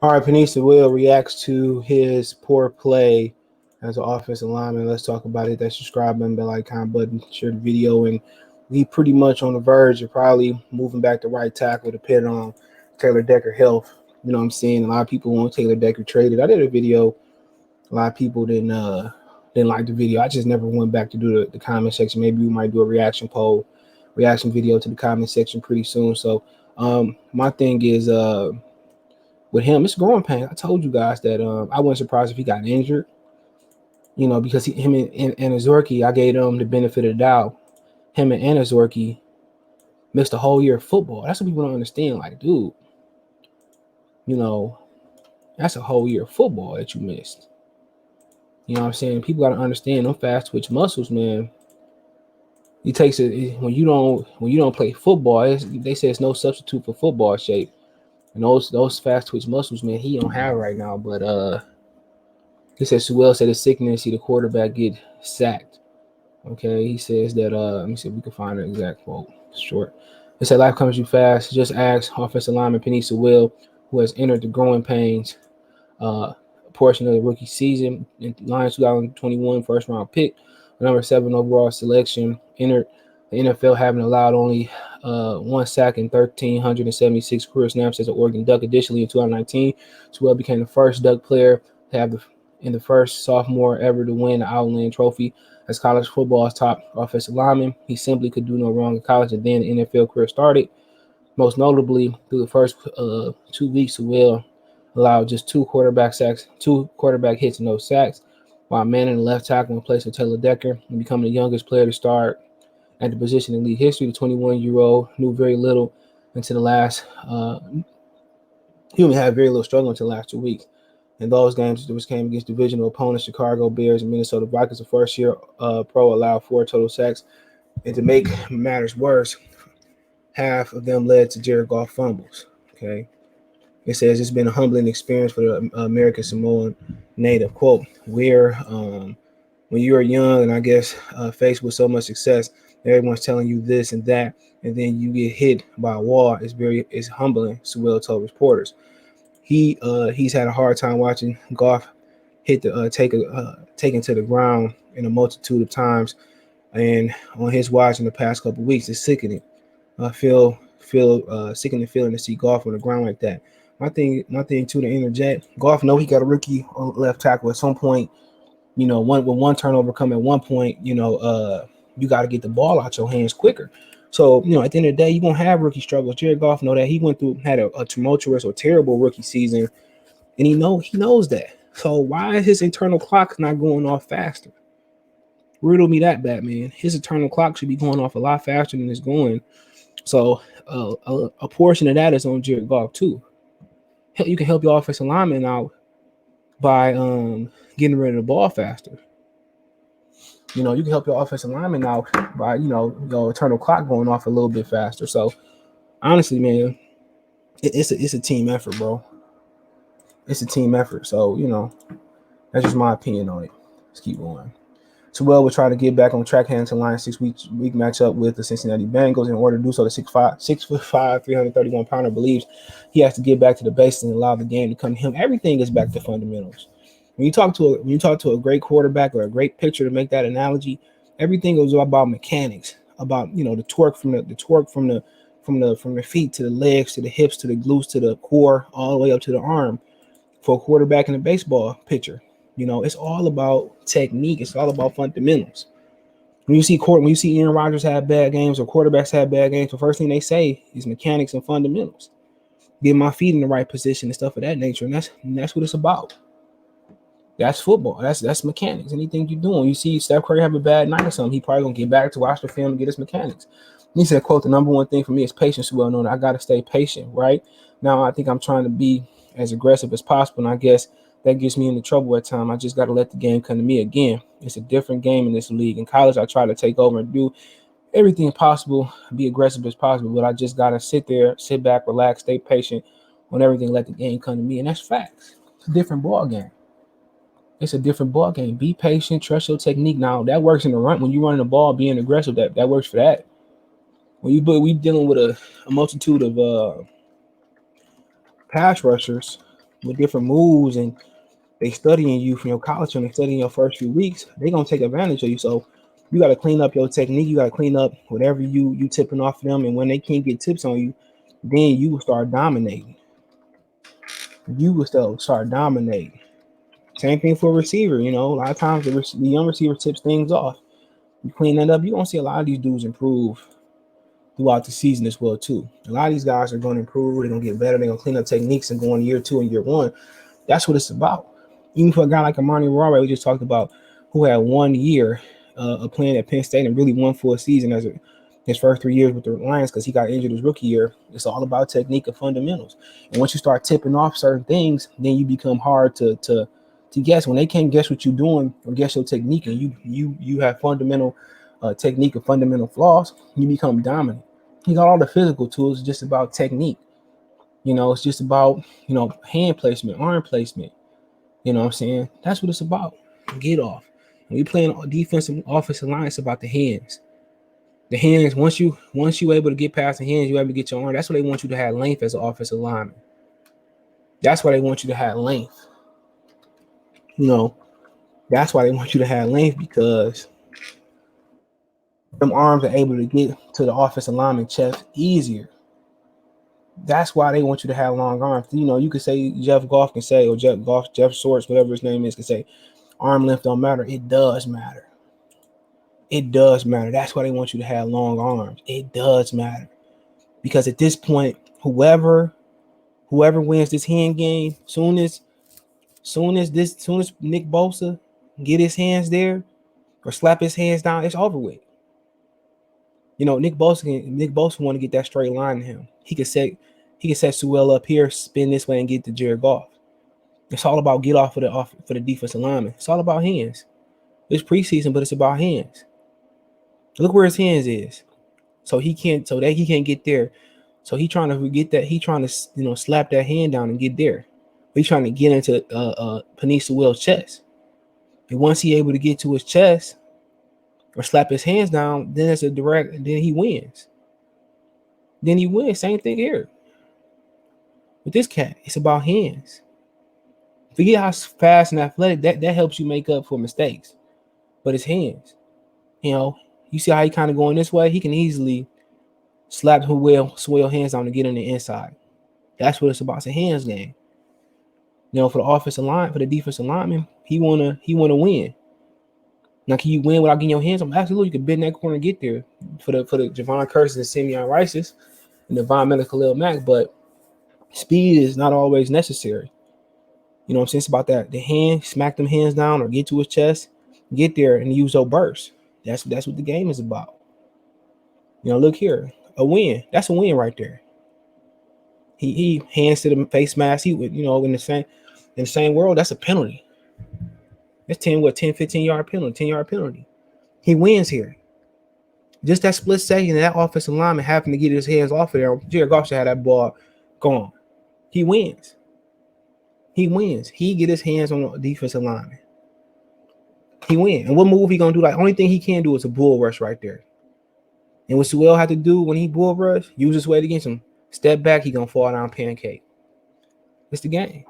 All right, Penei Sewell reacts to his poor play as an offensive lineman. Let's talk about it. That subscribe button, bell icon button, share the video, and we pretty much on the verge of probably moving back to right tackle, depending on Taylor Decker health. You know what I'm saying? A lot of people want Taylor Decker traded. I did a video. A lot of people didn't like the video. I just never went back to do the comment section. Maybe we might do a reaction video to the comment section pretty soon. So my thing is with him, it's growing pain. I told you guys that I wasn't surprised if he got injured, because him and Azorki, I gave them the benefit of the doubt. Him and Azorki missed a whole year of football. That's what people don't understand. Like, dude, that's a whole year of football that you missed. You know what I'm saying? People got to understand them fast twitch muscles, man. It takes it when you don't play football. They say it's no substitute for football shape. And those fast twitch muscles, man, he don't have right now. But he said Sewell said it's sickening to see the quarterback get sacked. Okay, he says that let me see if we can find an exact quote. It's short. It said life comes too fast. Just ask offensive lineman Penei Sewell, who has entered the growing pains portion of the rookie season. In Lions 2021 first round pick, number 7 overall selection, entered the NFL having allowed only 1 sack and 1,376 career snaps as an Oregon Duck. Additionally, in 2019, Sewell became the first Duck player to have the first sophomore ever to win the Outland Trophy as college football's top offensive lineman. He simply could do no wrong in college, and then the NFL career started. Most notably, through the first 2 weeks, Sewell allowed just 2 quarterback hits and no sacks, while manning the left tackle in place of Taylor Decker and becoming the youngest player to start at the position in league history. The 21-year-old knew very little until the last. He only had very little struggle until the last 2 weeks. In those games, which came against divisional opponents Chicago Bears and Minnesota Vikings, the first-year pro allowed 4 total sacks. And to make matters worse, half of them led to Jared Goff fumbles. Okay. It says it's been a humbling experience for the American Samoan native. Quote, when you're young and I guess faced with so much success, everyone's telling you this and that, and then you get hit by a wall. It's humbling, Sewell told reporters. He's had a hard time watching Goff hit taken to the ground in a multitude of times, and on his watch in the past couple of weeks, it's sickening. Sickening feeling to see Goff on the ground like that. My thing too to interject. Goff know he got a rookie on left tackle at some point. One turnover come at one point. You got to get the ball out your hands quicker. So at the end of the day, you're gonna have rookie struggles. Jared Goff know that he had a tumultuous or terrible rookie season, and he knows that. So why is his internal clock not going off faster? Riddle me that, Batman. His internal clock should be going off a lot faster than it's going. So a portion of that is on Jared Goff too. You can help your offensive lineman out by getting rid of the ball faster. You can help your offensive lineman out by your internal clock going off a little bit faster. So honestly, man, it's a team effort, bro. It's a team effort. So that's just my opinion on it. Let's keep going. Sewell will try to get back on track heading to Lions 6-week matchup with the Cincinnati Bengals. In order to do so, the 6'5", 331-pounder believes he has to get back to the basics and allow the game to come to him. Everything is back to fundamentals. When you talk to a great quarterback or a great pitcher, to make that analogy, everything is about mechanics, about the torque from the feet to the legs to the hips to the glutes to the core all the way up to the arm. For a quarterback and a baseball pitcher, it's all about technique. It's all about fundamentals. When you see Aaron Rodgers have bad games or quarterbacks have bad games, the first thing they say is mechanics and fundamentals. Get my feet in the right position and stuff of that nature, and that's what it's about. That's football. That's mechanics. Anything you're doing, you see Steph Curry have a bad night or something, he probably gonna get back to watch the film and get his mechanics. He said, "Quote: the number one thing for me is patience. Well known. I gotta stay patient. Right now, I think I'm trying to be as aggressive as possible, and I guess that gets me into trouble at times. I just got to let the game come to me again. It's a different game in this league. In college, I try to take over and do everything possible, be aggressive as possible, but I just got to sit back, relax, stay patient on everything, let the game come to me, and that's facts. It's a different ball game. Be patient, trust your technique. Now, that works in the run. When you're running the ball, being aggressive, that works for that. We dealing with a multitude of pass rushers, with different moves, and they studying you from your college and they studying your first few weeks, they gonna take advantage of you. So you got to clean up your technique. You got to clean up whatever you tipping off of them. And when they can't get tips on you, then you will start dominating. You will still start dominating. Same thing for a receiver. You know, a lot of times the young receiver tips things off. You clean that up, you're gonna see a lot of these dudes improve throughout the season as well too. A lot of these guys are going to improve. They're gonna get better. They're gonna clean up techniques and go in year 2 and year 1. That's what it's about. Even for a guy like Amani Rara, we just talked about, who had 1 year of playing at Penn State and really won for a season as his first 3 years with the Lions, because he got injured his rookie year. It's all about technique and fundamentals. And once you start tipping off certain things, then you become hard to guess. When they can't guess what you're doing or guess your technique, and you have fundamental technique and fundamental flaws, you become dominant. You got all the physical tools. It's just about technique. You know, it's just about, hand placement, arm placement. You know what I'm saying? That's what it's about. Get off. When you playing defensive offensive line, it's about the hands. The hands, once you able to get past the hands, you able to get your arm. That's why they want you to have length as an offensive lineman. That's why they want you to have length. That's why they want you to have length, because them arms are able to get to the offensive lineman chest easier. That's why they want you to have long arms. You could say Jeff Goff can say, or Jeff Swords, whatever his name is, can say arm length don't matter. It does matter. It does matter. That's why they want you to have long arms. It does matter. Because at this point, whoever wins this hand game, soon as Nick Bosa get his hands there or slap his hands down, it's over with. Nick Bosa want to get that straight line to him. He could set Sewell up here, spin this way, and get to Jared Goff. It's all about get off for the defensive lineman. It's all about hands. It's preseason, but it's about hands. Look where his hands is. So he can't get there. So he trying to get that. He trying to slap that hand down and get there. He's trying to get into Penei Sewell's chest. And once he able to get to his chest or slap his hands down, then it's a direct. Then he wins. Same thing here with this cat. It's about hands. Forget how fast and athletic that helps you make up for mistakes, but it's hands. You see how he kind of going this way? He can easily slap Sewell hands down to get on the inside. That's what it's about. It's a hands game. For the offensive line, for the defensive lineman, he wanna win. Now, can you win without getting your hands on? Absolutely, you can bend that corner and get there for the Javon Curses and Simeon Rices and the Von Miller Khalil Mack, but speed is not always necessary. You know what I'm saying? It's about that. The hand, smack them hands down or get to his chest, get there and use your burst. That's what the game is about. Look here. A win. That's a win right there. He hands to the face mask. He would, in the same world, that's a penalty. That's 15 yard penalty, 10-yard penalty. He wins here. Just that split second, that offensive lineman having to get his hands off of there. Jared Goff should have that ball gone. He wins. He get his hands on the defensive lineman. He win. And what move he gonna do? Only thing he can do is a bull rush right there. And what Sewell had to do when he bull rush, use his weight against him. Step back, he gonna fall down pancake. It's the game.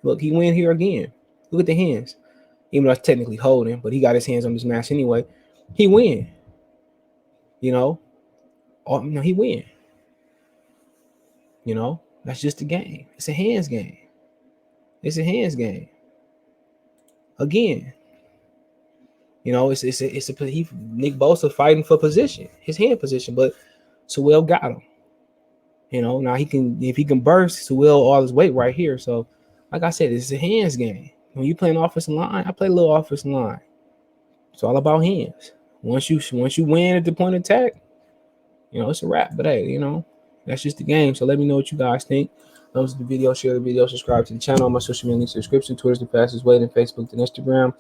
Look, he win here again. Look at the hands. Even though it's technically holding, but he got his hands on this match anyway. He win. He win. That's just the game. It's a hands game. Again. It's Nick Bosa fighting for position, his hand position, but Sewell got him. Now if he can burst Sewell all his weight right here. So, like I said, it's a hands game. When you playing offensive line, I play a little offensive line. It's all about hands. Once you win at the point of attack, it's a wrap. But hey, that's just the game. So let me know what you guys think. Thumbs up the video, share the video, subscribe to the channel. My social media links in the description. Twitter's the fastest way, than Facebook and Instagram.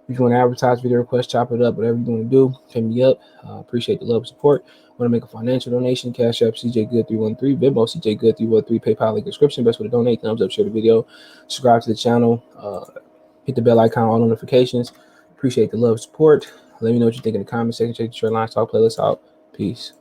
If you want to advertise, video request, chop it up, whatever you want to do, hit me up. Appreciate the love and support. Want to make a financial donation? Cash App CJ Good 313, Venmo CJ Good 313, PayPal link description. Best way to donate. Thumbs up, share the video, subscribe to the channel, hit the bell icon, all notifications. Appreciate the love and support. Let me know what you think in the comment section. Check the share lines, talk playlist out. Peace.